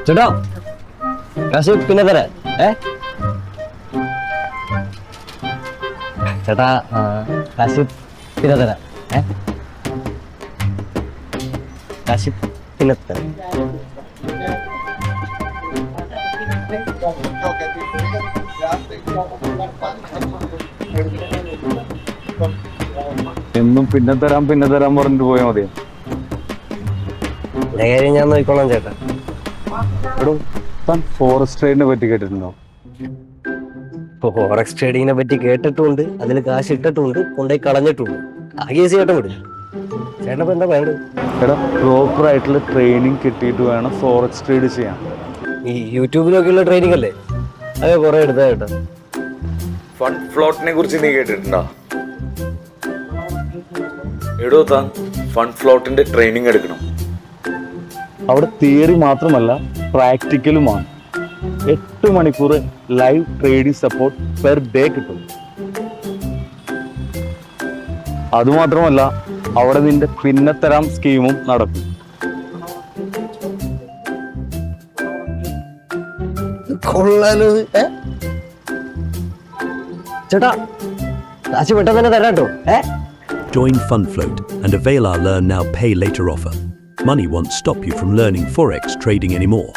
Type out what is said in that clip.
ചേട്ടാ കാശ് പിന്നെ തരാം. ചേട്ടാ കാശ് പിന്നെ തരാം. കാശ് പിന്നെ തരാം. എന്നും പിന്നെ തരാൻ പറഞ്ഞിട്ട് പോയാൽ മതിയോ? എന്റെ കാര്യം ഞാൻ നോക്കിക്കോളാം ചേട്ടാ. എടോ, താൻ ഫോറസ്റ്റ് ട്രേഡിനെ പറ്റി കേട്ടിട്ടുണ്ടോ? ഫോറക്സ് ട്രേഡിങ്ങിനെ പറ്റി കേട്ടിട്ടുണ്ട്, അതിൽ കാശ് ഇട്ടിട്ടുണ്ട്, കൊണ്ടുപോയി കളഞ്ഞിട്ടുണ്ട്. ആ കേസ് ചേട്ടൻ വിടും. ചേട്ടൻ എന്താ വേണ്ടത്? എടാ, പ്രോപ്പർ ആയിട്ടുള്ള ട്രെയിനിങ് കിട്ടിയിട്ട് വേണം ഫോറക്സ് ട്രേഡ് ചെയ്യാൻ. ഈ യൂട്യൂബിലൊക്കെയുള്ള ട്രെയിനിങ് അല്ലേ, അതെ കുറെ എടുത്താ ചേട്ടാ. ഫണ്ട് ഫ്ലോട്ടിനെ കുറിച്ച് നീ കേട്ടിട്ടുണ്ടോ? എടോ, താൻ ഫണ്ട് ഫ്ലോട്ടിന്റെ ട്രെയിനിങ് എടുക്കണം. അവിടെ തിയറി മാത്രമല്ല പ്രാക്ടിക്കലുമാണ്. 8 മണിക്കൂർ live trading support per day കിട്ടും. അതുമാത്രമല്ല അവിടെ നിന്റെ പിന്നത്തരം സ്കീമും നടക്കും. കൊള്ളാലോ ചേട്ടാ, കാശ് പെട്ടെന്ന് തന്നെ തരാട്ടോ. Join FundFloat and avail our Learn Now Pay Later offer. Money won't stop you from learning Forex trading anymore.